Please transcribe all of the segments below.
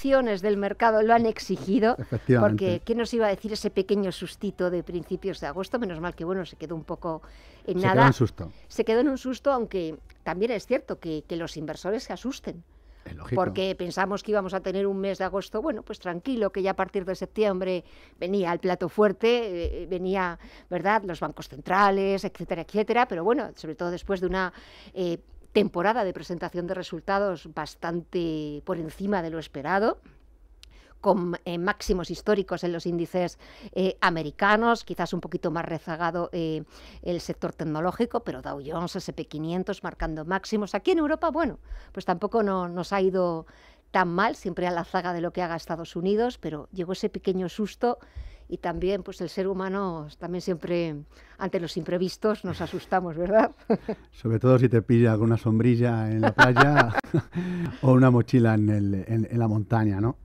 predicciones del mercado lo han exigido, Efectivamente. porque ¿qué nos iba a decir ese pequeño sustito de principios de agosto? Menos mal que, bueno, se quedó un poco en Se nada. quedó en susto. Se quedó en un susto, aunque también es cierto que los inversores se asusten. Es lógico. Porque pensamos que íbamos a tener un mes de agosto, bueno, pues tranquilo, que ya a partir de septiembre venía el plato fuerte, venía, ¿verdad?, los bancos centrales, etcétera, etcétera, pero bueno, sobre todo después de una temporada de presentación de resultados bastante por encima de lo esperado, con máximos históricos en los índices americanos, quizás un poquito más rezagado el sector tecnológico, pero Dow Jones, S&P 500 marcando máximos. Aquí en Europa, bueno, pues tampoco nos ha ido tan mal, siempre a la zaga de lo que haga Estados Unidos, pero llegó ese pequeño susto y también pues el ser humano también siempre ante los imprevistos nos asustamos, ¿verdad? Sobre todo si te pilla alguna sombrilla en la playa o una mochila en la montaña, ¿no?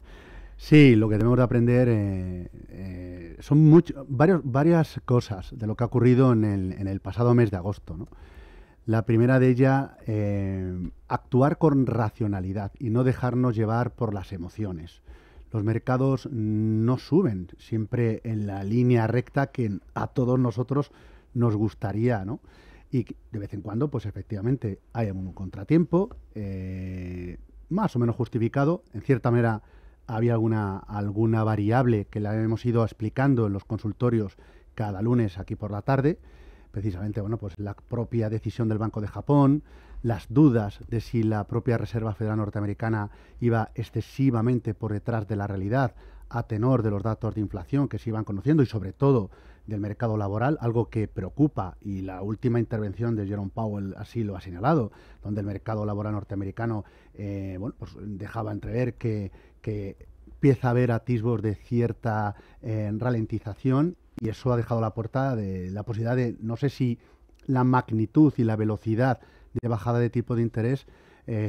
Sí, lo que tenemos de aprender son varias cosas de lo que ha ocurrido en el pasado mes de agosto, ¿no? La primera de ellas, actuar con racionalidad y no dejarnos llevar por las emociones. Los mercados no suben siempre en la línea recta que a todos nosotros nos gustaría, ¿no? Y de vez en cuando, pues efectivamente, hay un contratiempo, más o menos justificado, en cierta manera. Había alguna variable que la hemos ido explicando en los consultorios cada lunes aquí por la tarde, precisamente, bueno, pues la propia decisión del Banco de Japón, las dudas de si la propia Reserva Federal Norteamericana iba excesivamente por detrás de la realidad a tenor de los datos de inflación que se iban conociendo y sobre todo del mercado laboral, algo que preocupa, y la última intervención de Jerome Powell así lo ha señalado, donde el mercado laboral norteamericano bueno, pues dejaba entrever que empieza a haber atisbos de cierta ralentización, y eso ha dejado la puerta de la posibilidad de, no sé si la magnitud y la velocidad de bajada de tipo de interés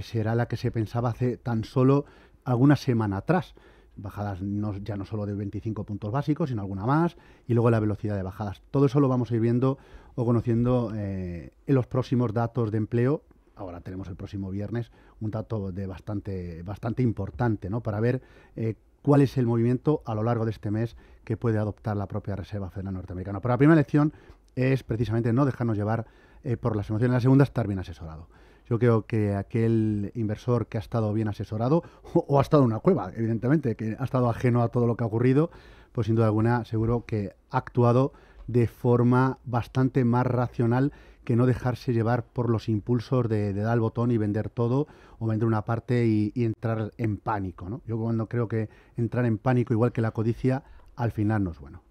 será la que se pensaba hace tan solo alguna semana atrás. Bajadas ya no solo de 25 puntos básicos, sino alguna más, y luego la velocidad de bajadas. Todo eso lo vamos a ir viendo o conociendo en los próximos datos de empleo. Ahora tenemos el próximo viernes un dato de bastante importante, ¿no?, para ver cuál es el movimiento a lo largo de este mes que puede adoptar la propia Reserva Federal Norteamericana. Pero la primera lección es precisamente no dejarnos llevar por las emociones. La segunda, estar bien asesorado. Yo creo que aquel inversor que ha estado bien asesorado, o ha estado en una cueva, evidentemente, que ha estado ajeno a todo lo que ha ocurrido, pues sin duda alguna seguro que ha actuado de forma bastante más racional que no dejarse llevar por los impulsos de dar al botón y vender todo, o vender una parte y entrar en pánico, ¿no? Yo cuando creo que entrar en pánico, igual que la codicia, al final no es bueno.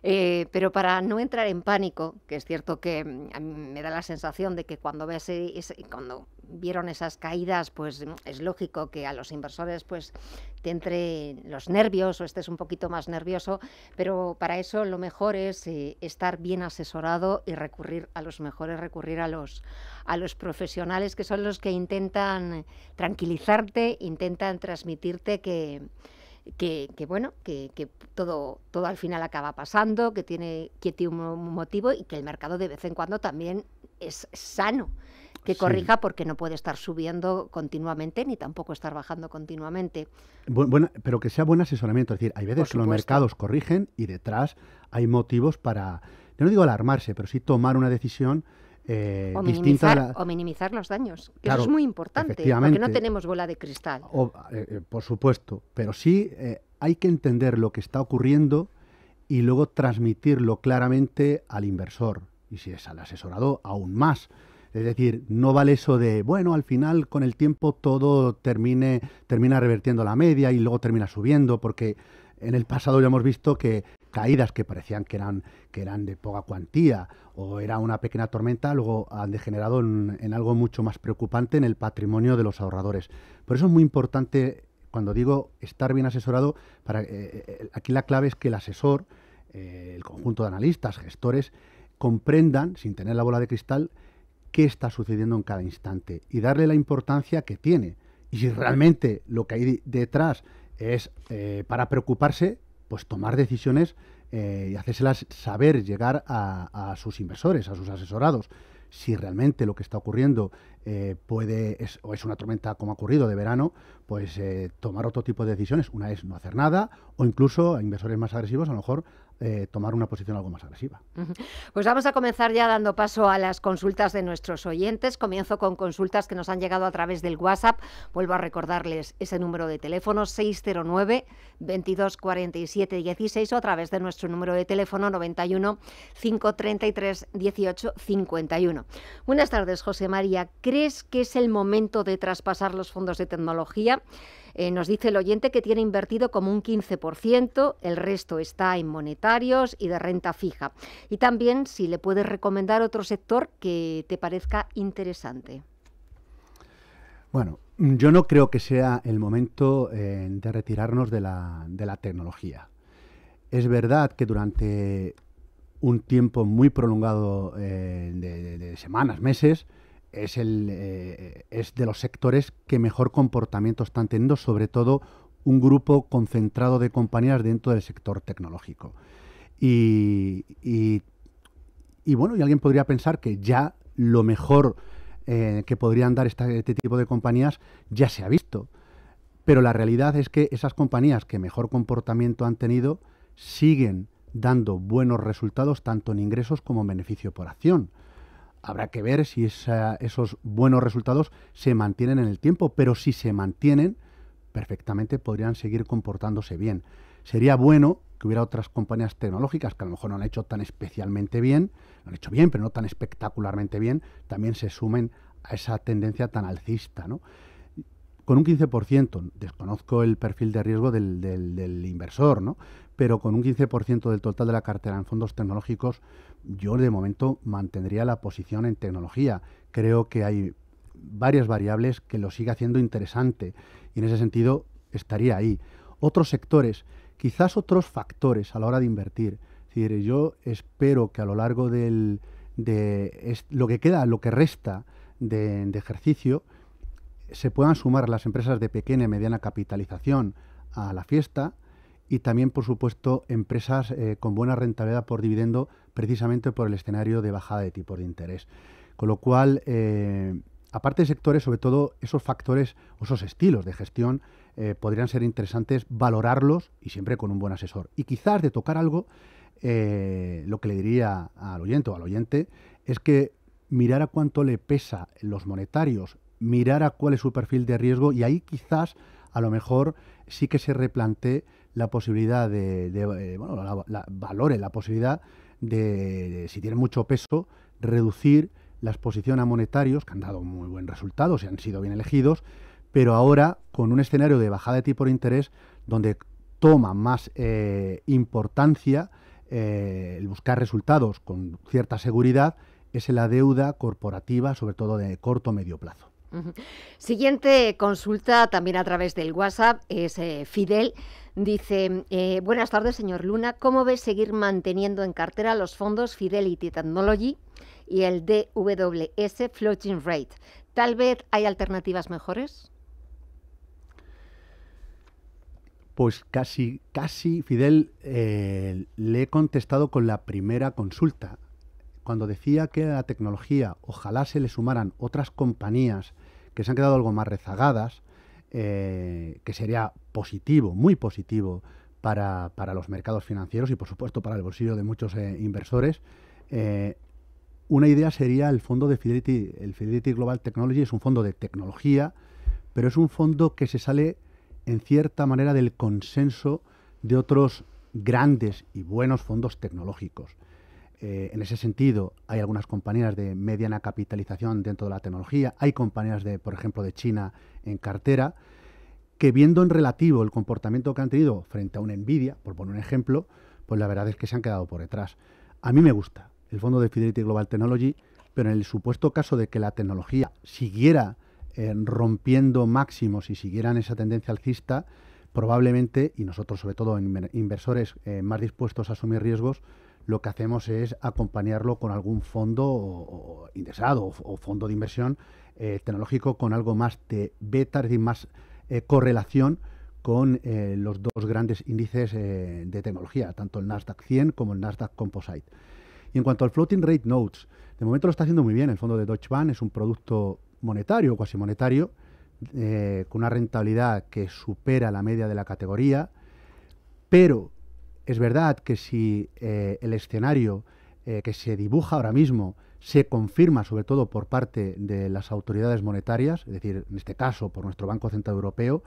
Pero para no entrar en pánico, que es cierto que a mí me da la sensación de que cuando cuando vieron esas caídas, pues es lógico que a los inversores pues te entre los nervios o estés un poquito más nervioso, pero para eso lo mejor es estar bien asesorado y recurrir a los mejores, recurrir a los profesionales, que son los que intentan tranquilizarte, intentan transmitirte que bueno, que todo al final acaba pasando, que tiene un motivo, y que el mercado de vez en cuando también es sano, que corrija, sí, porque no puede estar subiendo continuamente ni tampoco estar bajando continuamente. Pero que sea buen asesoramiento, es decir, hay veces que los mercados corrigen y detrás hay motivos para, yo no digo alarmarse, pero sí tomar una decisión o minimizar los daños, que claro, eso es muy importante, porque no tenemos bola de cristal. Por supuesto, pero sí hay que entender lo que está ocurriendo y luego transmitirlo claramente al inversor, y si es al asesorado, aún más. Es decir, no vale eso de, bueno, al final con el tiempo todo termina revertiendo la media y luego termina subiendo, porque en el pasado ya hemos visto que caídas que parecían que eran de poca cuantía o era una pequeña tormenta, luego han degenerado en algo mucho más preocupante en el patrimonio de los ahorradores. Por eso es muy importante, cuando digo estar bien asesorado, aquí la clave es que el asesor, el conjunto de analistas, gestores, comprendan, sin tener la bola de cristal, qué está sucediendo en cada instante y darle la importancia que tiene. Y si realmente lo que hay detrás es para preocuparse, pues tomar decisiones y hacérselas saber llegar a sus inversores, a sus asesorados. Si realmente lo que está ocurriendo es una tormenta como ha ocurrido de verano, pues tomar otro tipo de decisiones. Una es no hacer nada, o incluso a inversores más agresivos, a lo mejor tomar una posición algo más agresiva. Pues vamos a comenzar ya dando paso a las consultas de nuestros oyentes. Comienzo con consultas que nos han llegado a través del WhatsApp. Vuelvo a recordarles ese número de teléfono 609 22 47 16 o a través de nuestro número de teléfono 91 533 18 51. Buenas tardes, José María. ¿Crees que es el momento de traspasar los fondos de tecnología? Nos dice el oyente que tiene invertido como un 15%, el resto está en monetarios y de renta fija. Y también si le puedes recomendar otro sector que te parezca interesante. Bueno, yo no creo que sea el momento de retirarnos de la tecnología. Es verdad que durante un tiempo muy prolongado de semanas, meses, es de los sectores que mejor comportamiento están teniendo, sobre todo un grupo concentrado de compañías dentro del sector tecnológico. Y bueno, y alguien podría pensar que ya lo mejor que podrían dar este tipo de compañías ya se ha visto. Pero la realidad es que esas compañías que mejor comportamiento han tenido siguen dando buenos resultados tanto en ingresos como en beneficio por acción. Habrá que ver si esos buenos resultados se mantienen en el tiempo, pero si se mantienen, perfectamente podrían seguir comportándose bien. Sería bueno que hubiera otras compañías tecnológicas que a lo mejor no lo han hecho tan especialmente bien, lo han hecho bien, pero no tan espectacularmente bien, también se sumen a esa tendencia tan alcista, ¿no? Con un 15%, desconozco el perfil de riesgo del inversor, ¿no? Pero con un 15% del total de la cartera en fondos tecnológicos, yo de momento mantendría la posición en tecnología. Creo que hay varias variables que lo sigue haciendo interesante y en ese sentido estaría ahí. Otros sectores, quizás otros factores a la hora de invertir. Es decir, yo espero que a lo largo lo que queda, lo que resta de ejercicio, se puedan sumar las empresas de pequeña y mediana capitalización a la fiesta y también, por supuesto, empresas con buena rentabilidad por dividendo, precisamente por el escenario de bajada de tipos de interés. Con lo cual, aparte de sectores, sobre todo esos factores o esos estilos de gestión podrían ser interesantes valorarlos y siempre con un buen asesor. Y quizás de tocar algo, lo que le diría al oyente o al oyente es que mirara cuánto le pesa los monetarios, mirara cuál es su perfil de riesgo y ahí quizás a lo mejor sí que se replantee la posibilidad valore la posibilidad de, si tiene mucho peso, reducir la exposición a monetarios, que han dado muy buen resultado, se han sido bien elegidos, pero ahora con un escenario de bajada de tipo de interés donde toma más importancia el buscar resultados con cierta seguridad es en la deuda corporativa, sobre todo de corto o medio plazo. Siguiente consulta también a través del WhatsApp es Fidel. Dice, buenas tardes, señor Luna. ¿Cómo ves seguir manteniendo en cartera los fondos Fidelity Technology y el DWS Floating Rate? ¿Tal vez hay alternativas mejores? Pues casi, Fidel, le he contestado con la primera consulta. Cuando decía que a la tecnología ojalá se le sumaran otras compañías que se han quedado algo más rezagadas, que sería positivo, muy positivo para los mercados financieros y por supuesto para el bolsillo de muchos inversores, una idea sería el fondo de Fidelity. El Fidelity Global Technology es un fondo de tecnología, pero es un fondo que se sale en cierta manera del consenso de otros grandes y buenos fondos tecnológicos. En ese sentido, hay algunas compañías de mediana capitalización dentro de la tecnología, hay compañías, por ejemplo, de China en cartera, que viendo en relativo el comportamiento que han tenido frente a una Nvidia, por poner un ejemplo, pues la verdad es que se han quedado por detrás. A mí me gusta el fondo de Fidelity Global Technology, pero en el supuesto caso de que la tecnología siguiera rompiendo máximos y siguieran esa tendencia alcista, probablemente, y nosotros sobre todo inversores más dispuestos a asumir riesgos, lo que hacemos es acompañarlo con algún fondo indexado o fondo de inversión tecnológico con algo más de beta, es decir, más correlación con los dos grandes índices de tecnología, tanto el Nasdaq 100 como el Nasdaq Composite. Y en cuanto al Floating Rate Notes, de momento lo está haciendo muy bien. El fondo de Deutsche Bank es un producto monetario o cuasi monetario, con una rentabilidad que supera la media de la categoría, pero es verdad que si el escenario que se dibuja ahora mismo se confirma sobre todo por parte de las autoridades monetarias, es decir, en este caso por nuestro Banco Central Europeo,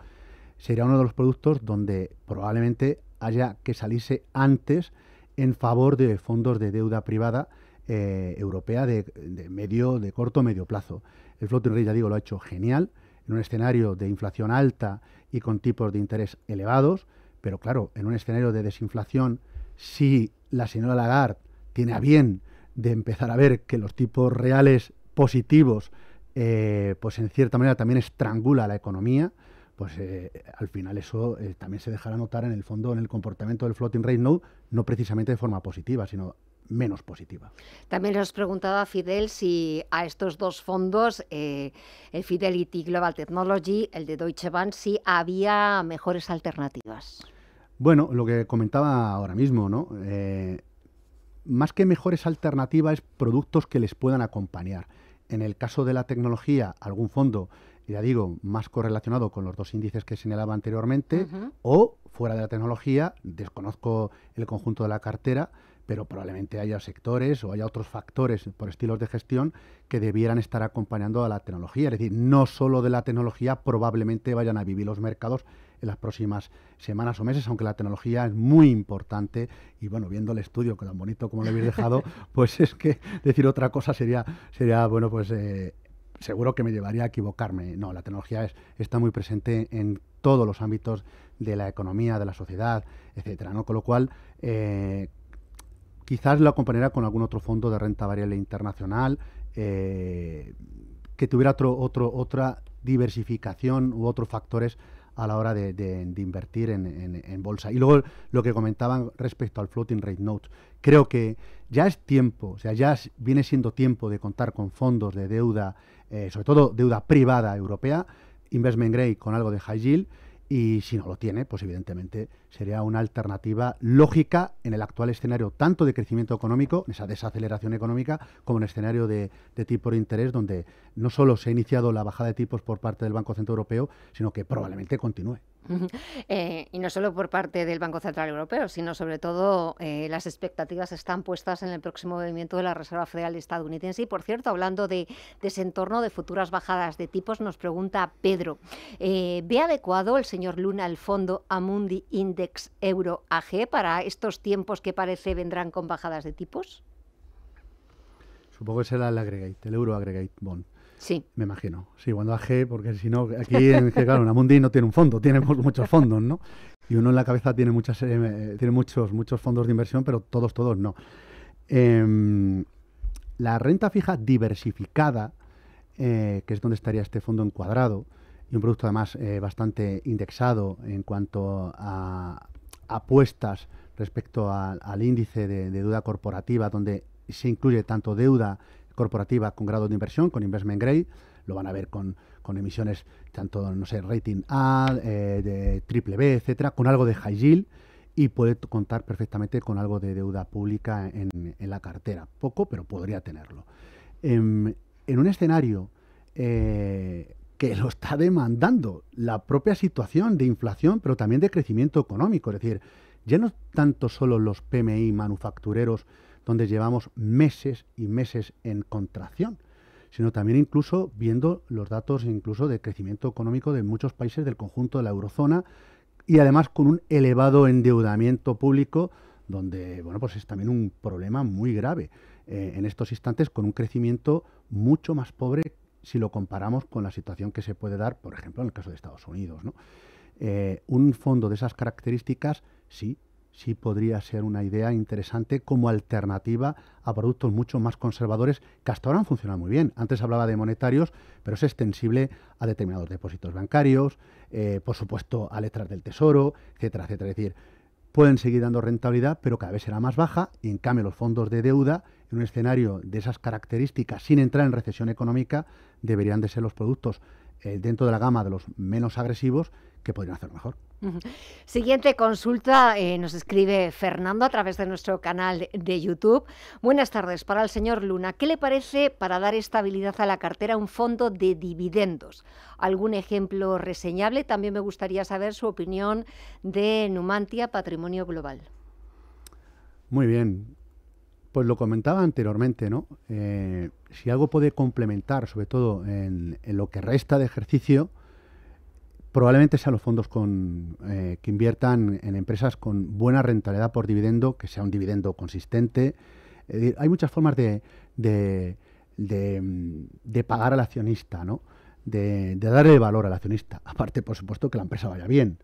sería uno de los productos donde probablemente haya que salirse antes en favor de fondos de deuda privada europea de corto medio plazo. El floating rate, ya digo, lo ha hecho genial en un escenario de inflación alta y con tipos de interés elevados, pero claro, en un escenario de desinflación, si la señora Lagarde tiene a bien de empezar a ver que los tipos reales positivos, pues en cierta manera también estrangula la economía, pues al final eso también se dejará notar en el fondo, en el comportamiento del floating rate note, no precisamente de forma positiva, sino menos positiva. También nos preguntaba Fidel si a estos dos fondos, el Fidelity Global Technology, el de Deutsche Bank, si había mejores alternativas. Bueno, lo que comentaba ahora mismo, ¿no? Más que mejores alternativas, productos que les puedan acompañar. En el caso de la tecnología, algún fondo, ya digo, más correlacionado con los dos índices que señalaba anteriormente, o fuera de la tecnología, desconozco el conjunto de la cartera, pero probablemente haya sectores o haya otros factores por estilos de gestión que debieran estar acompañando a la tecnología. Es decir, no solo de la tecnología probablemente vayan a vivir los mercados en las próximas semanas o meses, aunque la tecnología es muy importante y bueno, viendo el estudio, que tan bonito como lo habéis dejado, pues es que decir otra cosa sería bueno, pues seguro que me llevaría a equivocarme. No, la tecnología está muy presente en todos los ámbitos de la economía, de la sociedad, etcétera, ¿no? Con lo cual, quizás lo acompañará con algún otro fondo de renta variable internacional que tuviera otra diversificación u otros factores a la hora de invertir en bolsa. Y luego lo que comentaban respecto al floating rate notes, creo que ya es tiempo, o sea, ya viene siendo tiempo de contar con fondos de deuda, sobre todo deuda privada europea, investment grade con algo de high yield, y si no lo tiene, pues evidentemente sería una alternativa lógica en el actual escenario tanto de crecimiento económico, esa desaceleración económica, como en el escenario de tipo de interés, donde no solo se ha iniciado la bajada de tipos por parte del Banco Central Europeo, sino que probablemente continúe. Y no solo por parte del Banco Central Europeo, sino sobre todo las expectativas están puestas en el próximo movimiento de la Reserva Federal estadounidense. Y por cierto, hablando de ese entorno de futuras bajadas de tipos, nos pregunta Pedro, ¿ve adecuado el señor Luna el fondo Amundi Index Euro AG para estos tiempos que parece vendrán con bajadas de tipos? Supongo que será el Aggregate, el Euro Aggregate Bond. Sí. Me imagino. Sí, cuando AG, porque si no, aquí, claro, Amundi no tiene un fondo, tiene muchos fondos, ¿no? Y uno en la cabeza tiene muchos fondos de inversión, pero todos no. La renta fija diversificada, que es donde estaría este fondo encuadrado, y un producto además bastante indexado en cuanto a apuestas respecto al índice de deuda corporativa, donde se incluye tanto deuda corporativa con grado de inversión, con investment grade, lo van a ver con emisiones tanto, no sé, rating A, de triple B, etcétera, con algo de high yield, y puede contar perfectamente con algo de deuda pública en la cartera. Poco, pero podría tenerlo. En un escenario que lo está demandando la propia situación de inflación, pero también de crecimiento económico, es decir, ya no tanto solo los PMI manufactureros, donde llevamos meses y meses en contracción, sino también incluso viendo los datos incluso de crecimiento económico de muchos países del conjunto de la eurozona y además con un elevado endeudamiento público donde, bueno, pues es también un problema muy grave en estos instantes, con un crecimiento mucho más pobre si lo comparamos con la situación que se puede dar, por ejemplo, en el caso de Estados Unidos, ¿no? Un fondo de esas características, sí podría ser una idea interesante como alternativa a productos mucho más conservadores que hasta ahora han funcionado muy bien. Antes hablaba de monetarios, pero es extensible a determinados depósitos bancarios, por supuesto a letras del tesoro, etcétera, etcétera. Es decir, pueden seguir dando rentabilidad, pero cada vez será más baja, y en cambio los fondos de deuda, en un escenario de esas características, sin entrar en recesión económica, deberían de ser los productos dentro de la gama de los menos agresivos que podrían hacer mejor. Siguiente consulta, nos escribe Fernando a través de nuestro canal de YouTube. Buenas tardes, para el señor Luna, ¿qué le parece para dar estabilidad a la cartera un fondo de dividendos? ¿Algún ejemplo reseñable? También me gustaría saber su opinión de Numantia Patrimonio Global. Muy bien, pues lo comentaba anteriormente, ¿no? Si algo puede complementar, sobre todo en lo que resta de ejercicio, probablemente sean los fondos que inviertan en empresas con buena rentabilidad por dividendo, que sea un dividendo consistente. Hay muchas formas de pagar al accionista, ¿no? De darle valor al accionista. Aparte, por supuesto, que la empresa vaya bien.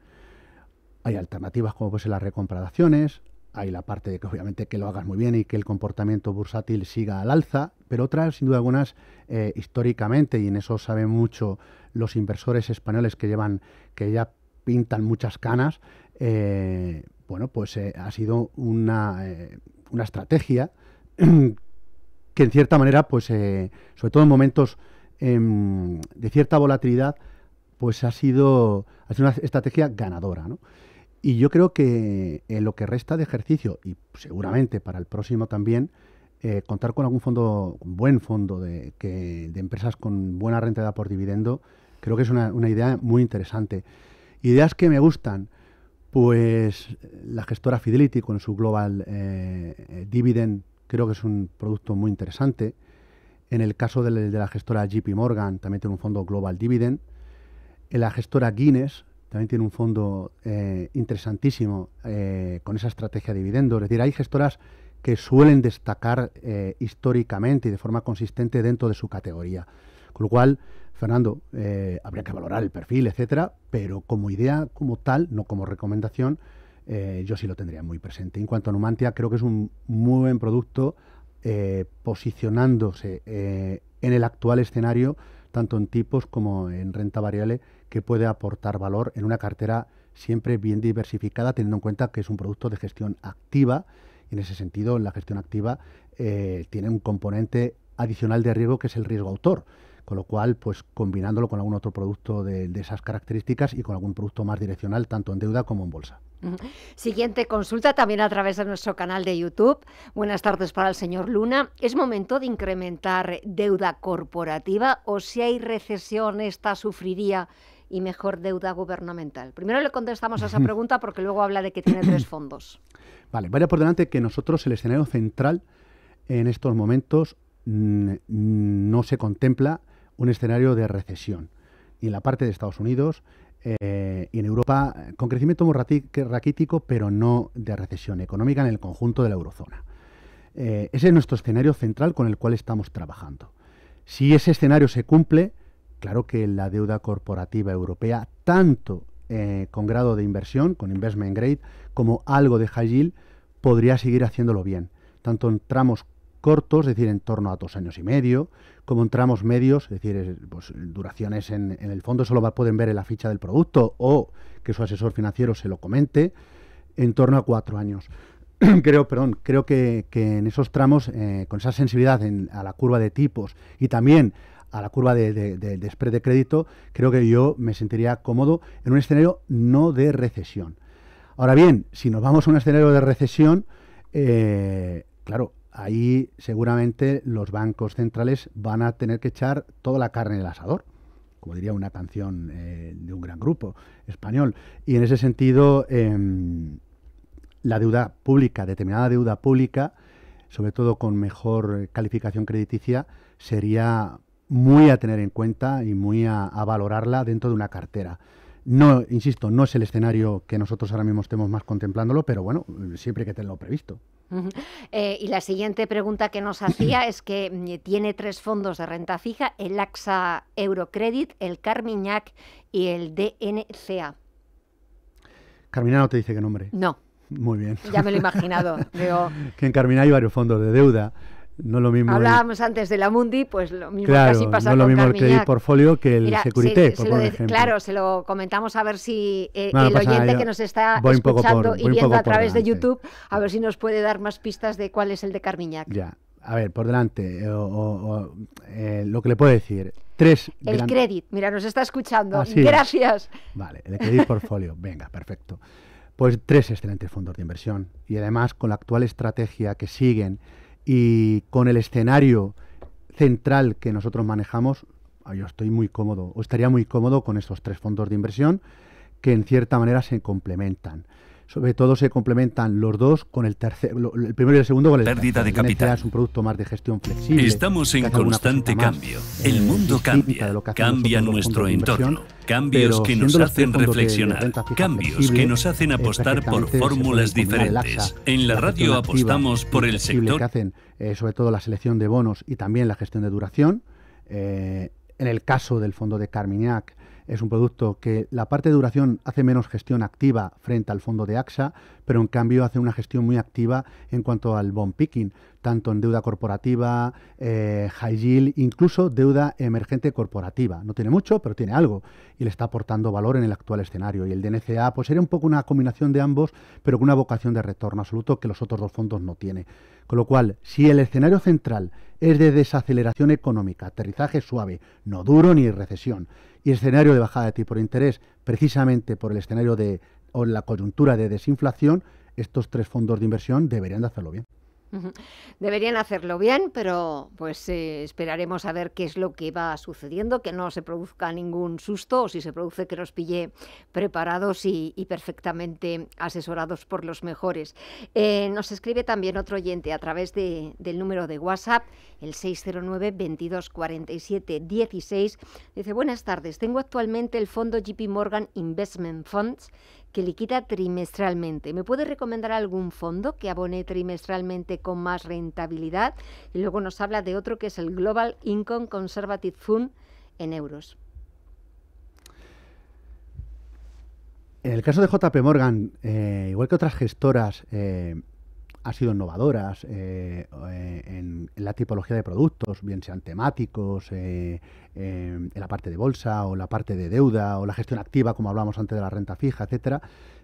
Hay alternativas como puede ser la recompra de acciones. Hay la parte de que obviamente que lo hagas muy bien y que el comportamiento bursátil siga al alza, pero otras, sin duda algunas, históricamente, y en eso saben mucho los inversores españoles que ya pintan muchas canas, ha sido una estrategia que en cierta manera, sobre todo en momentos de cierta volatilidad, pues ha sido una estrategia ganadora, ¿no? Y yo creo que en lo que resta de ejercicio, y seguramente para el próximo también, contar con algún buen fondo de empresas con buena rentabilidad por dividendo, creo que es una idea muy interesante. Ideas que me gustan, pues la gestora Fidelity con su Global Dividend, creo que es un producto muy interesante. En el caso de la gestora JP Morgan, también tiene un fondo Global Dividend. En la gestora Guinness también tiene un fondo interesantísimo con esa estrategia de dividendos. Es decir, hay gestoras que suelen destacar históricamente y de forma consistente dentro de su categoría. Con lo cual, Fernando, habría que valorar el perfil, etcétera, pero como idea como tal, no como recomendación, yo sí lo tendría muy presente. En cuanto a Numantia, creo que es un muy buen producto posicionándose en el actual escenario, tanto en tipos como en renta variable, que puede aportar valor en una cartera siempre bien diversificada, teniendo en cuenta que es un producto de gestión activa, y en ese sentido la gestión activa tiene un componente adicional de riesgo que es el riesgo autor, con lo cual, pues combinándolo con algún otro producto de esas características y con algún producto más direccional, tanto en deuda como en bolsa. Siguiente consulta también a través de nuestro canal de YouTube. Buenas tardes para el señor Luna. ¿Es momento de incrementar deuda corporativa o si hay recesión esta sufriría y mejor deuda gubernamental? Primero le contestamos a esa pregunta porque luego habla de que tiene 3 fondos. Vale, vaya por delante que nosotros el escenario central en estos momentos no se contempla un escenario de recesión, ni en la parte de Estados Unidos y en Europa, con crecimiento muy raquítico, pero no de recesión económica en el conjunto de la eurozona. Ese es nuestro escenario central con el cual estamos trabajando. Si ese escenario se cumple, claro que la deuda corporativa europea, tanto con grado de inversión, con investment grade, como algo de high yield, podría seguir haciéndolo bien, tanto en tramos cortos, es decir, en torno a 2 años y medio, como en tramos medios, es decir, pues, duraciones en el fondo solo pueden ver en la ficha del producto o que su asesor financiero se lo comente, en torno a 4 años. Creo que en esos tramos, con esa sensibilidad a la curva de tipos y también a la curva de spread de crédito, creo que yo me sentiría cómodo en un escenario no de recesión. Ahora bien, si nos vamos a un escenario de recesión, claro, ahí seguramente los bancos centrales van a tener que echar toda la carne en el asador, como diría una canción de un gran grupo español. Y en ese sentido, la deuda pública, determinada deuda pública, sobre todo con mejor calificación crediticia, sería muy a tener en cuenta y muy a valorarla dentro de una cartera. No, insisto, no es el escenario que nosotros ahora mismo estemos más contemplándolo, pero bueno, siempre hay que tenerlo previsto. Y la siguiente pregunta que nos hacía es que tiene 3 fondos de renta fija, el AXA Eurocredit, el Carmignac y el DNCA. Carmignac no te dice qué nombre. No. Muy bien. Ya me lo he imaginado. Veo... Que en Carmignac hay varios fondos de deuda. No lo mismo. Hablábamos antes de la Mundi, pues lo mismo claro, casi pasa no con lo mismo Carmignac. El Credit Portfolio que el Mira, Securité, por ejemplo. Claro, se lo comentamos a ver si el pasa, oyente que nos está escuchando y viendo a través de YouTube, a ver si nos puede dar más pistas de cuál es el de Carmignac. Ya, a ver, por delante, lo que le puedo decir, tres... El Credit, mira, nos está escuchando. Sí. Gracias. Vale, el Credit Portfolio, venga, perfecto. Pues 3 excelentes fondos de inversión. Y además, con la actual estrategia que siguen y con el escenario central que nosotros manejamos, yo estoy muy cómodo, o estaría muy cómodo con estos 3 fondos de inversión que en cierta manera se complementan. Sobre todo se complementan los dos con el tercero, el primero y el segundo con el pérdida de capital. Es un producto más de gestión flexible. Estamos en constante cambio. El mundo cambia. Cambia nuestro entorno. Cambios que nos hacen reflexionar. Cambios que nos hacen apostar por fórmulas diferentes. En la radio apostamos por el sector que hacen sobre todo la selección de bonos y también la gestión de duración. En el caso del fondo de Carmignac, es un producto que la parte de duración hace menos gestión activa frente al fondo de AXA, pero en cambio hace una gestión muy activa en cuanto al bond picking, tanto en deuda corporativa, high yield, incluso deuda emergente corporativa. No tiene mucho, pero tiene algo y le está aportando valor en el actual escenario. Y el DNCA pues sería un poco una combinación de ambos, pero con una vocación de retorno absoluto que los otros 2 fondos no tiene. Con lo cual, si el escenario central es de desaceleración económica, aterrizaje suave, no duro ni recesión, y escenario de bajada de tipo de interés, precisamente por el escenario o la coyuntura de desinflación, estos 3 fondos de inversión deberían de hacerlo bien. Deberían hacerlo bien, pero pues esperaremos a ver qué es lo que va sucediendo, que no se produzca ningún susto, o si se produce que nos pille preparados y perfectamente asesorados por los mejores. Nos escribe también otro oyente a través del número de WhatsApp, el 609 22 47 16. Dice: buenas tardes, tengo actualmente el fondo JP Morgan Investment Funds que liquida trimestralmente. ¿Me puede recomendar algún fondo que abone trimestralmente con más rentabilidad? Y luego nos habla de otro que es el Global Income Conservative Fund en euros. En el caso de JP Morgan, igual que otras gestoras, han sido innovadoras en la tipología de productos, bien sean temáticos, en la parte de bolsa o la parte de deuda o la gestión activa, como hablamos antes de la renta fija, etcétera.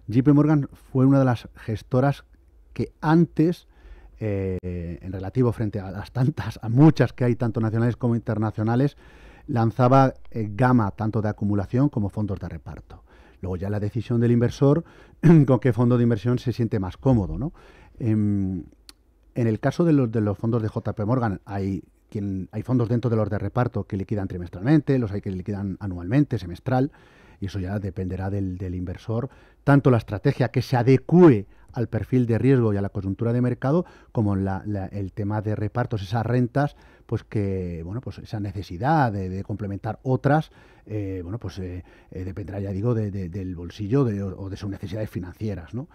JP Morgan fue una de las gestoras que antes, en relativo frente a a muchas que hay, tanto nacionales como internacionales, lanzaba gama tanto de acumulación como fondos de reparto. Luego ya la decisión del inversor con qué fondo de inversión se siente más cómodo, ¿no? En el caso de los fondos de JP Morgan hay fondos dentro de los de reparto que liquidan trimestralmente, los hay que liquidan anualmente, semestral, y eso ya dependerá del inversor, tanto la estrategia que se adecue al perfil de riesgo y a la coyuntura de mercado, como el tema de repartos, esas rentas, pues que, bueno, pues esa necesidad de complementar otras, dependerá, ya digo, del bolsillo o de sus necesidades financieras, ¿no?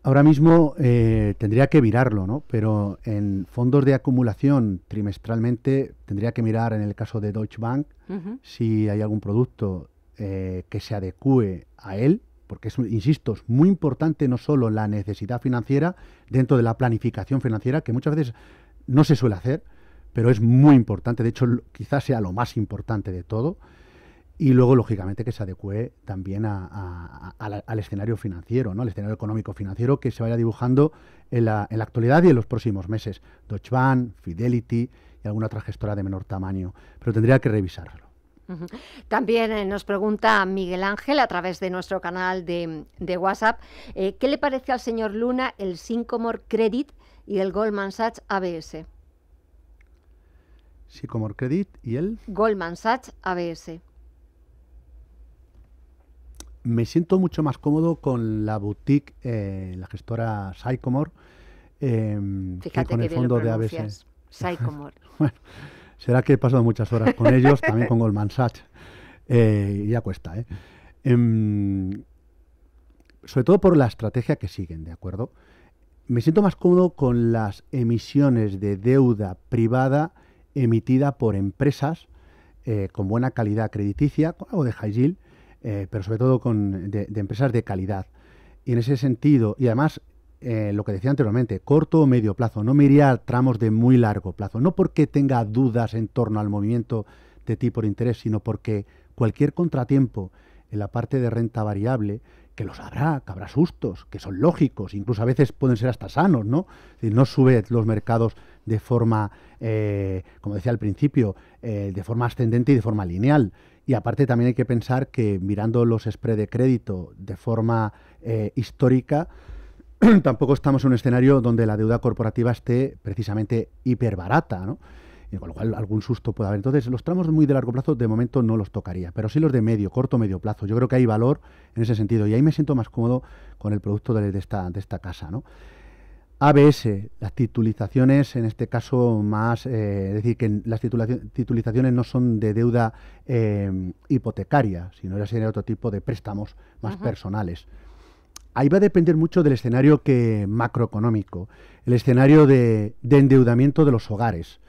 Ahora mismo tendría que mirarlo, ¿no? Pero en fondos de acumulación trimestralmente tendría que mirar, en el caso de Deutsche Bank, si hay algún producto que se adecue a él, porque es, insisto, es muy importante no solo la necesidad financiera dentro de la planificación financiera, que muchas veces no se suele hacer, pero es muy importante, de hecho quizás sea lo más importante de todo. Y luego, lógicamente, que se adecue también al escenario financiero, ¿no? Al escenario económico financiero que se vaya dibujando en la actualidad y en los próximos meses. Deutsche Bank, Fidelity y alguna otra gestora de menor tamaño. Pero tendría que revisarlo. También nos pregunta Miguel Ángel a través de nuestro canal de WhatsApp, ¿qué le parece al señor Luna el Sycomore Credit y el Goldman Sachs ABS? Sycomore Credit y el Goldman Sachs ABS. Me siento mucho más cómodo con la boutique, la gestora Sycomore, Fíjate con el fondo de ABS. Sycomore. Bueno, será que he pasado muchas horas con ellos, también con Goldman Sachs. Ya cuesta, sobre todo por la estrategia que siguen, ¿de acuerdo? Me siento más cómodo con las emisiones de deuda privada emitida por empresas con buena calidad crediticia, o de high yield, pero sobre todo de empresas de calidad. Y en ese sentido, y además, lo que decía anteriormente, corto o medio plazo, no me iría a tramos de muy largo plazo, no porque tenga dudas en torno al movimiento de tipo de interés, sino porque cualquier contratiempo en la parte de renta variable, que los habrá, que habrá sustos, que son lógicos, incluso a veces pueden ser hasta sanos, ¿no? Es decir, no sube los mercados de forma, como decía al principio, de forma ascendente y de forma lineal. Y aparte también hay que pensar que mirando los spreads de crédito de forma histórica, tampoco estamos en un escenario donde la deuda corporativa esté precisamente hiperbarata, ¿no? Y con lo cual algún susto puede haber. Entonces, los tramos muy de largo plazo de momento no los tocaría, pero sí los de medio, corto, medio plazo. Yo creo que hay valor en ese sentido y ahí me siento más cómodo con el producto de esta casa, ¿no? ABS, las titulizaciones en este caso más, es decir, que las titulizaciones no son de deuda hipotecaria, sino ya sería otro tipo de préstamos más personales. Ahí va a depender mucho del escenario macroeconómico, el escenario de endeudamiento de los hogares.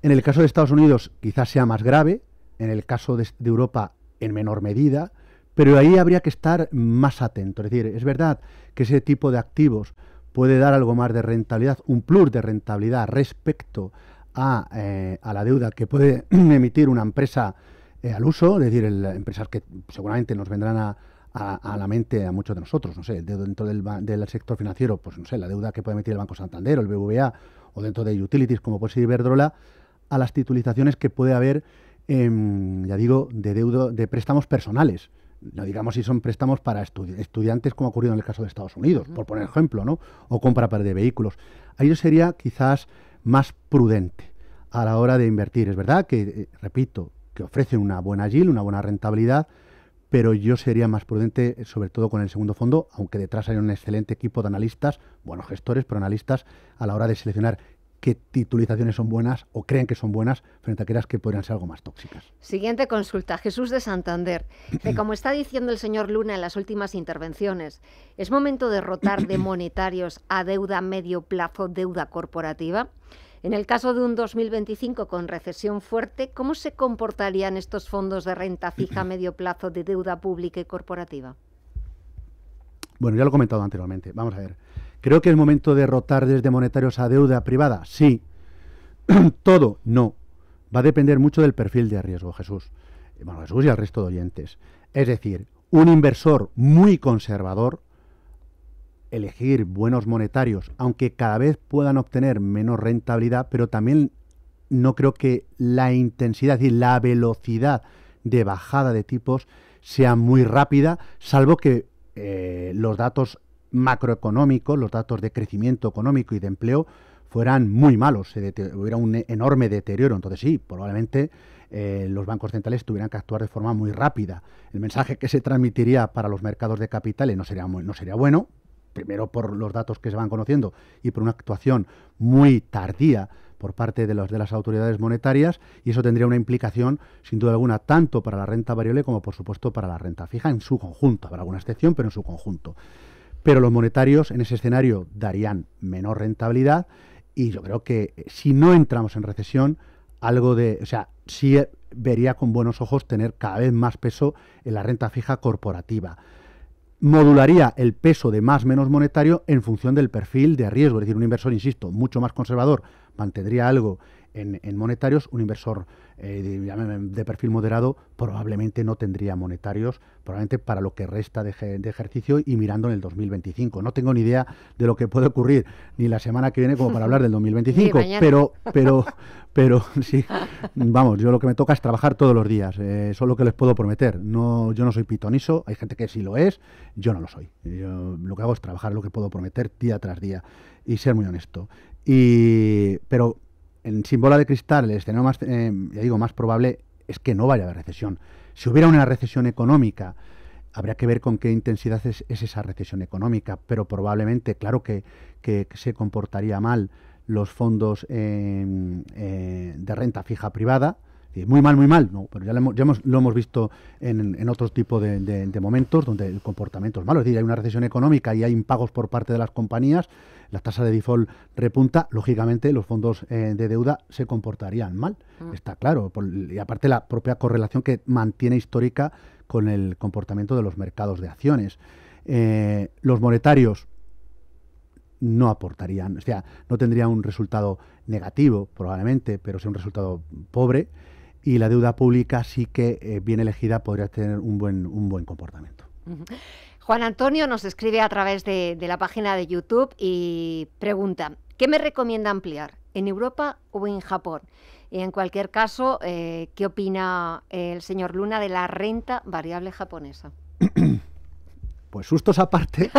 En el caso de Estados Unidos quizás sea más grave, en el caso de Europa en menor medida, pero ahí habría que estar más atento. Es decir, es verdad que ese tipo de activos puede dar algo más de rentabilidad, un plus de rentabilidad respecto a la deuda que puede emitir una empresa al uso, es decir, empresas que seguramente nos vendrán a la mente a muchos de nosotros, no sé, dentro del sector financiero, pues no sé, la deuda que puede emitir el Banco Santander o el BBVA, o dentro de utilities como puede ser Iberdrola, a las titulizaciones que puede haber, ya digo, de préstamos personales. No digamos si son préstamos para estudiantes, como ha ocurrido en el caso de Estados Unidos, por poner ejemplo, ¿no? O compra de vehículos. Ahí sería quizás más prudente a la hora de invertir. Es verdad que, repito, que ofrecen una buena yield, una buena rentabilidad, pero yo sería más prudente, sobre todo con el segundo fondo, aunque detrás hay un excelente equipo de analistas, buenos gestores, pero analistas, a la hora de seleccionar qué titulizaciones son buenas o creen que son buenas frente a aquellas que podrían ser algo más tóxicas. Siguiente consulta, Jesús de Santander. Como está diciendo el señor Luna en las últimas intervenciones, ¿es momento de rotar de monetarios a deuda a medio plazo, deuda corporativa? En el caso de un 2025 con recesión fuerte, ¿cómo se comportarían estos fondos de renta fija a medio plazo de deuda pública y corporativa? Bueno, ya lo he comentado anteriormente. Vamos a ver. ¿Creo que es momento de rotar desde monetarios a deuda privada? Sí. Todo, no. Va a depender mucho del perfil de riesgo, Jesús. Bueno, Jesús y al resto de oyentes. Es decir, un inversor muy conservador, elegir buenos monetarios, aunque cada vez puedan obtener menos rentabilidad, pero también no creo que la intensidad, es decir, la velocidad de bajada de tipos sea muy rápida, salvo que los datos macroeconómicos, los datos de crecimiento económico y de empleo fueran muy malos, hubiera un enorme deterioro. Entonces sí, probablemente los bancos centrales tuvieran que actuar de forma muy rápida. El mensaje que se transmitiría para los mercados de capitales no sería bueno, primero por los datos que se van conociendo y por una actuación muy tardía por parte de las autoridades monetarias, y eso tendría una implicación, sin duda alguna, tanto para la renta variable como, por supuesto, para la renta fija en su conjunto. Habrá alguna excepción, pero en su conjunto. Pero los monetarios en ese escenario darían menor rentabilidad y yo creo que si no entramos en recesión, sí vería con buenos ojos tener cada vez más peso en la renta fija corporativa. Modularía el peso de más menos monetario en función del perfil de riesgo. Es decir, un inversor, insisto, mucho más conservador mantendría algo en monetarios, un inversor de perfil moderado probablemente no tendría monetarios, probablemente para lo que resta de ejercicio y mirando en el 2025. No tengo ni idea de lo que puede ocurrir ni la semana que viene como para hablar del 2025, pero sí, vamos, yo lo que me toca es trabajar todos los días, eso es lo que les puedo prometer. Yo no soy pitoniso, hay gente que sí lo es, yo no lo soy. Yo lo que hago es trabajar lo que puedo prometer día tras día y ser muy honesto. Pero sin bola de cristal, el escenario más probable es que no vaya a haber recesión. Si hubiera una recesión económica, habría que ver con qué intensidad es esa recesión económica, pero probablemente, claro que se comportaría mal los fondos de renta fija privada. Muy mal, no, pero lo hemos visto en otros tipos de momentos donde el comportamiento es malo. Es decir, hay una recesión económica y hay impagos por parte de las compañías, la tasa de default repunta, lógicamente los fondos de deuda se comportarían mal, está claro. Y aparte la propia correlación que mantiene histórica con el comportamiento de los mercados de acciones. Los monetarios no aportarían, o sea, no tendría un resultado negativo probablemente, pero sí un resultado pobre. Y la deuda pública sí que bien elegida podría tener un buen comportamiento. Juan Antonio nos escribe a través de la página de YouTube y pregunta: ¿Qué me recomienda ampliar? ¿En Europa o en Japón? Y en cualquier caso, ¿qué opina el señor Luna de la renta variable japonesa? Pues sustos aparte,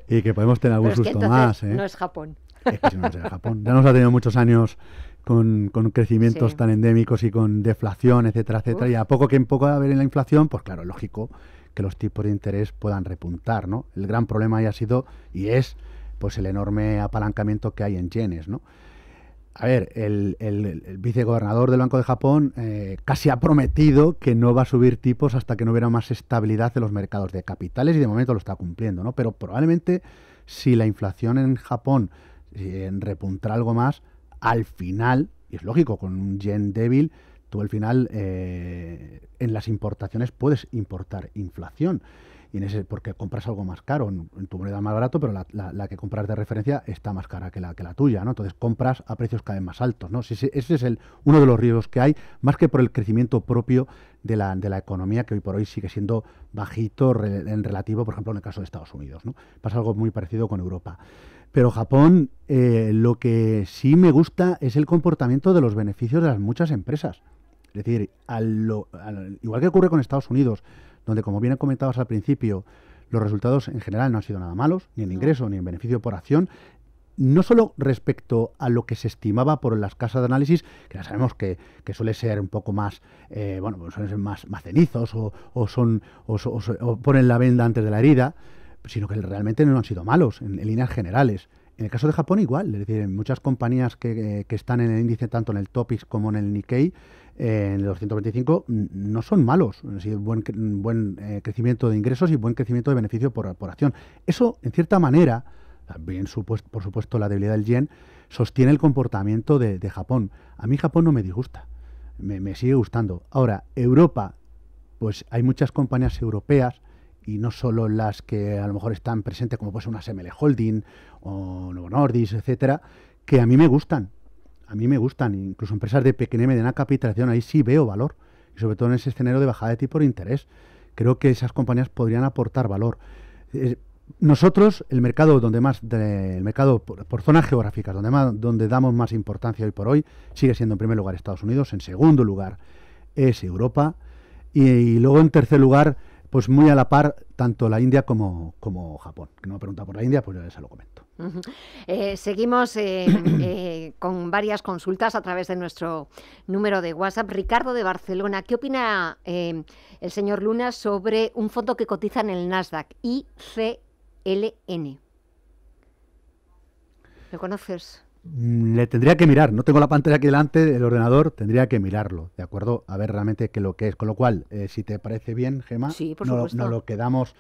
y que podemos tener algún susto más. No es Japón. Es que si no es Japón. Ya nos ha tenido muchos años con crecimientos tan endémicos y con deflación, etcétera, etcétera. Y a poco que en poco a ver en la inflación, pues claro, es lógico que los tipos de interés puedan repuntar, ¿no? El gran problema ahí ha sido y es pues el enorme apalancamiento que hay en yenes, ¿no? A ver, el vicegobernador del Banco de Japón casi ha prometido que no va a subir tipos hasta que no hubiera más estabilidad en los mercados de capitales y de momento lo está cumpliendo, ¿no? Pero probablemente si la inflación en Japón repuntará algo más, al final, y es lógico, con un yen débil, tú al final en las importaciones puedes importar inflación. Y porque compras algo más caro, en tu moneda más barato, pero la que compras de referencia está más cara que la tuya, ¿no? Entonces compras a precios cada vez más altos, ¿no? Ese es uno de los riesgos que hay, más que por el crecimiento propio de la economía, que hoy por hoy sigue siendo bajito en relativo, por ejemplo, en el caso de Estados Unidos, ¿no? Pasa algo muy parecido con Europa. Pero Japón, lo que sí me gusta es el comportamiento de los beneficios de las muchas empresas. Es decir, igual que ocurre con Estados Unidos, donde, como bien comentabas al principio, los resultados en general no han sido nada malos, ni en ingreso, ni en beneficio por acción, no solo respecto a lo que se estimaba por las casas de análisis, que ya sabemos que suele ser un poco más, pues suelen ser más cenizos o ponen la venda antes de la herida, sino que realmente no han sido malos en líneas generales. En el caso de Japón igual, es decir, en muchas compañías que están en el índice, tanto en el Topix como en el Nikkei, en el 225, no son malos. Es decir, buen crecimiento de ingresos y buen crecimiento de beneficio por acción. Eso, en cierta manera, también por supuesto la debilidad del yen, sostiene el comportamiento de Japón. A mí Japón no me disgusta, me sigue gustando. Ahora, Europa, pues hay muchas compañías europeas, y no solo las que a lo mejor están presentes, como puede ser una SML Holding o Novo Nordisk, etcétera, que a mí me gustan. A mí me gustan, incluso empresas de pequeña y mediana capitalización, ahí sí veo valor, y sobre todo en ese escenario de bajada de tipo de interés. Creo que esas compañías podrían aportar valor. Nosotros, el mercado por zonas geográficas, donde damos más importancia hoy por hoy, sigue siendo en primer lugar Estados Unidos, en segundo lugar es Europa, y luego en tercer lugar, pues muy a la par, tanto la India como Japón. Que no me pregunta por la India, pues yo ya se lo comento. Uh-huh. Seguimos con varias consultas a través de nuestro número de WhatsApp. Ricardo de Barcelona, ¿qué opina el señor Luna sobre un fondo que cotiza en el Nasdaq, ICLN? ¿Lo conoces? Le tendría que mirar, no tengo la pantalla aquí delante del ordenador, tendría que mirarlo, ¿de acuerdo? A ver realmente qué lo que es. Con lo cual, si te parece bien, Gemma, sí, nos lo quedamos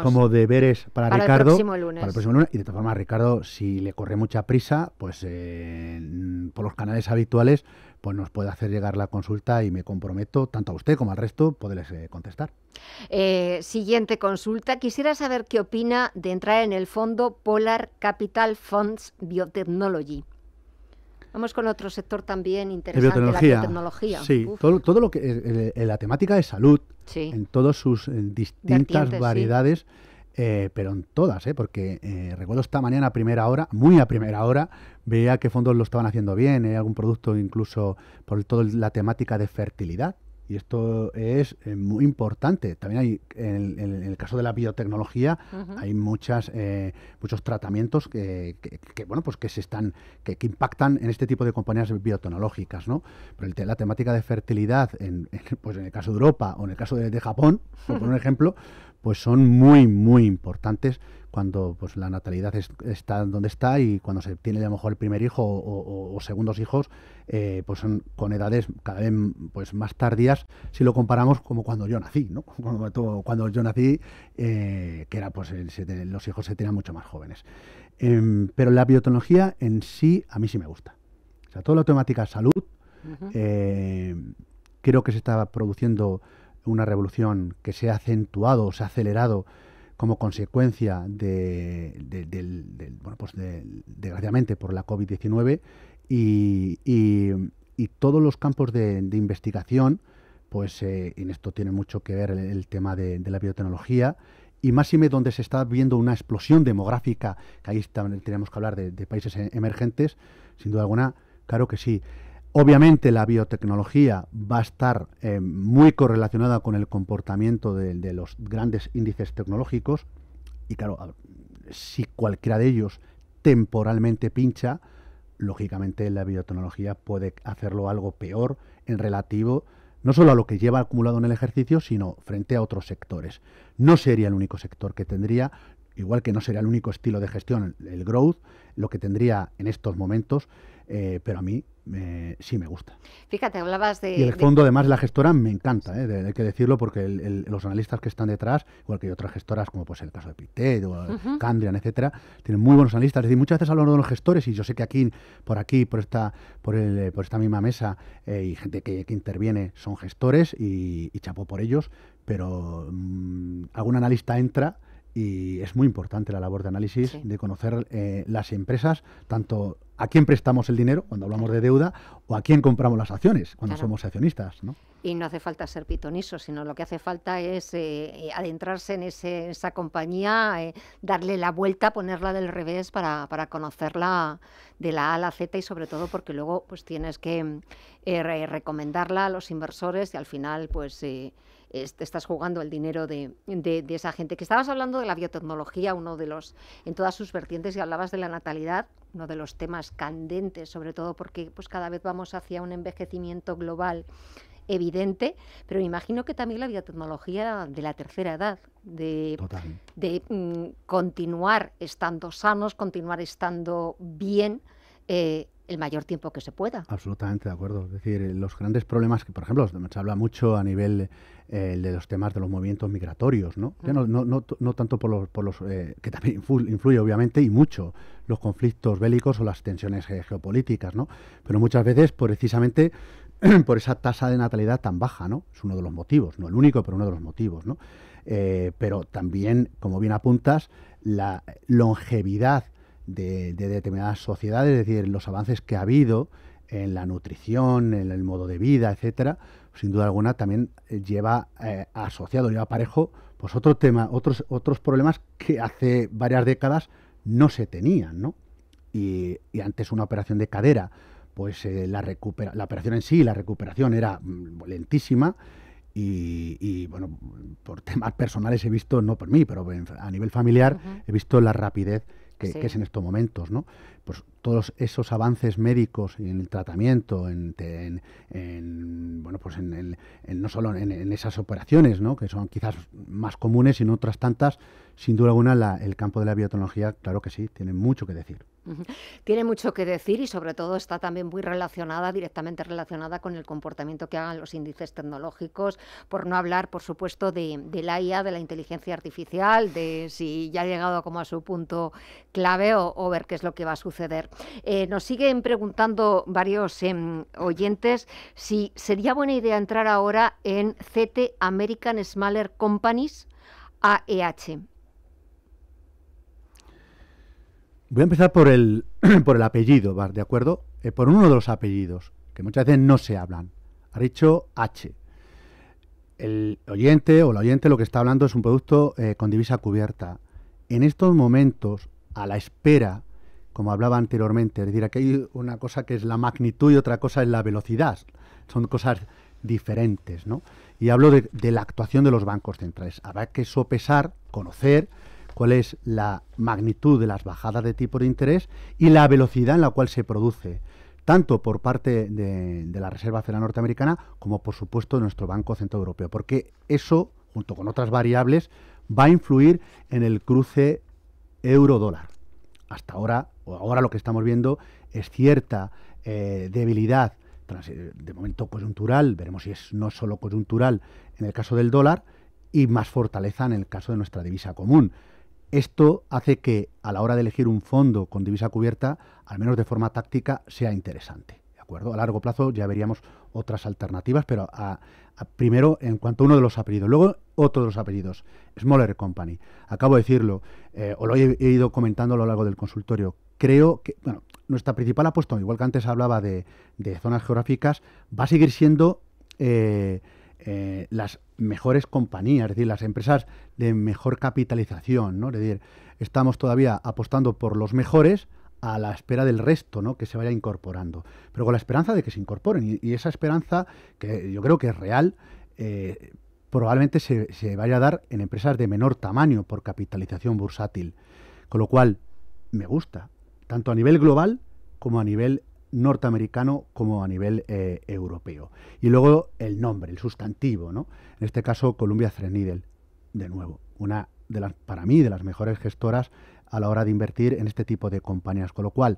como deberes para Ricardo. El próximo lunes. Para el próximo lunes. Y de todas formas, Ricardo, si le corre mucha prisa, pues por los canales habituales, pues nos puede hacer llegar la consulta y me comprometo, tanto a usted como al resto, poderles contestar. Siguiente consulta. Quisiera saber qué opina de entrar en el fondo Polar Capital Funds Biotechnology. Vamos con otro sector también interesante, la biotecnología. Sí, todo lo que la temática de salud, sí, en todas sus distintas variedades, sí, pero en todas, porque recuerdo esta mañana muy a primera hora, veía que fondos lo estaban haciendo bien, algún producto incluso por toda la temática de fertilidad. Y esto es muy importante. También hay, en el caso de la biotecnología, uh-huh, hay muchos tratamientos que impactan en este tipo de compañías biotecnológicas, ¿no? Pero la temática de fertilidad, pues en el caso de Europa o en el caso de Japón, por poner un ejemplo, pues son muy, muy importantes cuando pues la natalidad está donde está y cuando se tiene a lo mejor el primer hijo o segundos hijos, pues son con edades cada vez pues más tardías si lo comparamos como cuando yo nací, ¿no? Cuando yo nací, que era pues los hijos se tenían mucho más jóvenes. Pero la biotecnología en sí, a mí sí me gusta. O sea, toda la temática de salud, uh-huh, creo que se está produciendo una revolución que se ha acentuado, se ha acelerado como consecuencia desgraciadamente por la COVID-19 y todos los campos de investigación, pues en esto tiene mucho que ver el tema de la biotecnología y máxime donde se está viendo una explosión demográfica, que ahí tenemos que hablar de países emergentes, sin duda alguna, claro que sí. Obviamente la biotecnología va a estar muy correlacionada con el comportamiento de los grandes índices tecnológicos, y claro, si cualquiera de ellos temporalmente pincha, lógicamente la biotecnología puede hacerlo algo peor en relativo, no solo a lo que lleva acumulado en el ejercicio, sino frente a otros sectores. No sería el único sector que tendría, igual que no sería el único estilo de gestión, el growth, lo que tendría en estos momentos, pero a mí sí me gusta. Fíjate, hablabas de... Y el fondo, además, de la gestora me encanta, hay que decirlo, porque los analistas que están detrás, igual que hay otras gestoras, como pues el caso de Pictet o Candrian, etcétera, tienen muy buenos analistas. Es decir, muchas veces hablamos de los gestores, y yo sé que aquí, por esta misma mesa, y gente que interviene son gestores, y chapó por ellos, pero algún analista entra, y es muy importante la labor de análisis, sí, de conocer las empresas, tanto a quién prestamos el dinero, cuando hablamos de deuda, o a quién compramos las acciones, cuando claro, somos accionistas, ¿no? Y no hace falta ser pitoniso, sino lo que hace falta es adentrarse en esa compañía, darle la vuelta, ponerla del revés para conocerla de la A a la Z, y sobre todo porque luego pues tienes que recomendarla a los inversores, y al final pues... te estás jugando el dinero de esa gente. Que estabas hablando de la biotecnología, en todas sus vertientes, y hablabas de la natalidad, uno de los temas candentes, sobre todo porque pues cada vez vamos hacia un envejecimiento global evidente, pero imagino que también la biotecnología de la tercera edad, de continuar estando sanos, continuar estando bien, el mayor tiempo que se pueda. Absolutamente de acuerdo. Es decir, los grandes problemas que, por ejemplo, se habla mucho a nivel de los temas de los movimientos migratorios, ¿no? No tanto por los que también influye obviamente, y mucho, los conflictos bélicos o las tensiones geopolíticas, ¿no? Pero muchas veces precisamente por esa tasa de natalidad tan baja, ¿no? Es uno de los motivos, no el único, pero uno de los motivos, ¿no? Pero también, como bien apuntas, la longevidad de determinadas sociedades, es decir, los avances que ha habido en la nutrición, en el modo de vida, etcétera, sin duda alguna también lleva asociado, lleva parejo, pues otros problemas que hace varias décadas no se tenían, ¿no? Y antes una operación de cadera, pues la operación en sí, la recuperación era lentísima, y bueno, por temas personales he visto, no por mí, pero a nivel familiar, he visto la rapidez que es en estos momentos, ¿no? Pues todos esos avances médicos en el tratamiento, no solo en esas operaciones, ¿no? Que son quizás más comunes, sino otras tantas, sin duda alguna el campo de la biotecnología, claro que sí, tiene mucho que decir. Tiene mucho que decir, y sobre todo está también muy directamente relacionada con el comportamiento que hagan los índices tecnológicos, por no hablar, por supuesto, de la IA, de la inteligencia artificial, de si ya ha llegado como a su punto clave o ver qué es lo que va a suceder. Nos siguen preguntando varios oyentes si sería buena idea entrar ahora en CT American Smaller Companies, AEH. Voy a empezar por el apellido, ¿de acuerdo? Por uno de los apellidos, que muchas veces no se hablan. Ha dicho H. El oyente o la oyente lo que está hablando es un producto con divisa cubierta. En estos momentos, a la espera, como hablaba anteriormente, es decir, aquí hay una cosa que es la magnitud y otra cosa es la velocidad. Son cosas diferentes, ¿no? Y hablo de la actuación de los bancos centrales. Habrá que sopesar, conocer cuál es la magnitud de las bajadas de tipo de interés y la velocidad en la cual se produce, tanto por parte de la Reserva Federal Norteamericana como, por supuesto, de nuestro Banco Central Europeo, porque eso, junto con otras variables, va a influir en el cruce euro-dólar. Hasta ahora, lo que estamos viendo es cierta debilidad, de momento coyuntural, veremos si no es solo coyuntural en el caso del dólar, y más fortaleza en el caso de nuestra divisa común. Esto hace que a la hora de elegir un fondo con divisa cubierta, al menos de forma táctica, sea interesante, ¿de acuerdo? A largo plazo ya veríamos otras alternativas, pero primero en cuanto a uno de los apellidos. Luego otro de los apellidos, Smaller Company. Acabo de decirlo, o lo he ido comentando a lo largo del consultorio. Creo que nuestra principal apuesta, igual que antes hablaba de zonas geográficas, va a seguir siendo las mejores compañías, es decir, las empresas de mejor capitalización, ¿no? Es decir, estamos todavía apostando por los mejores a la espera del resto, ¿no? Que se vaya incorporando, pero con la esperanza de que se incorporen, y esa esperanza, que yo creo que es real, probablemente se vaya a dar en empresas de menor tamaño por capitalización bursátil, con lo cual me gusta, tanto a nivel global como a nivel norteamericano como a nivel europeo. Y luego el nombre, el sustantivo, ¿no? En este caso Columbia Threadneedle, de nuevo, una de las, para mí, de las mejores gestoras a la hora de invertir en este tipo de compañías. Con lo cual,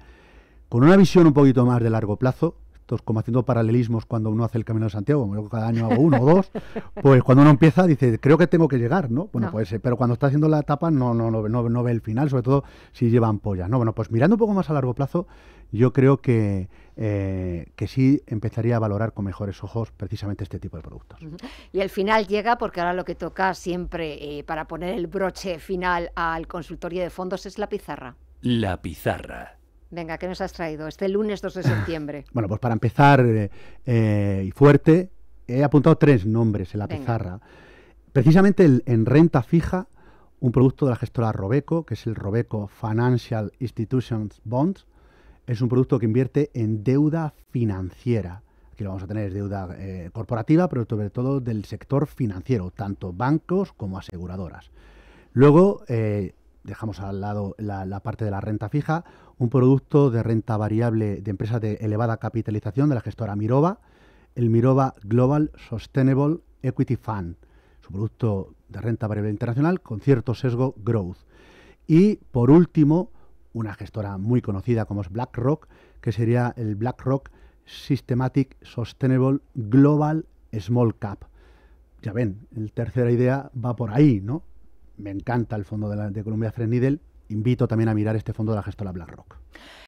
con una visión un poquito más de largo plazo, esto es como haciendo paralelismos cuando uno hace el Camino de Santiago, como yo cada año hago uno o dos, pues cuando uno empieza dice, creo que tengo que llegar, ¿no? Bueno, pues pero cuando está haciendo la etapa no ve el final, sobre todo si lleva ampollas, ¿no? Bueno, pues mirando un poco más a largo plazo, yo creo que sí empezaría a valorar con mejores ojos precisamente este tipo de productos. Y el final llega porque ahora lo que toca siempre para poner el broche final al consultorio de fondos es la pizarra. La pizarra. Venga, ¿qué nos has traído este lunes 2 de septiembre? Bueno, pues para empezar y fuerte, he apuntado 3 nombres en la pizarra. Precisamente en renta fija, un producto de la gestora Robeco, que es el Robeco Financial Institutions Bonds. Es un producto que invierte en deuda financiera. Aquí lo vamos a tener, deuda corporativa, pero sobre todo del sector financiero, tanto bancos como aseguradoras. Luego, dejamos al lado la parte de la renta fija, un producto de renta variable de empresas de elevada capitalización de la gestora Mirova, el Mirova Global Sustainable Equity Fund. Es un producto de renta variable internacional con cierto sesgo growth. Y, por último, una gestora muy conocida como es BlackRock, que sería el BlackRock Systematic Sustainable Global Small Cap. Ya ven, la tercera idea va por ahí, ¿no? Me encanta el fondo de Columbia Threadneedle. Invito también a mirar este fondo de la gestora BlackRock.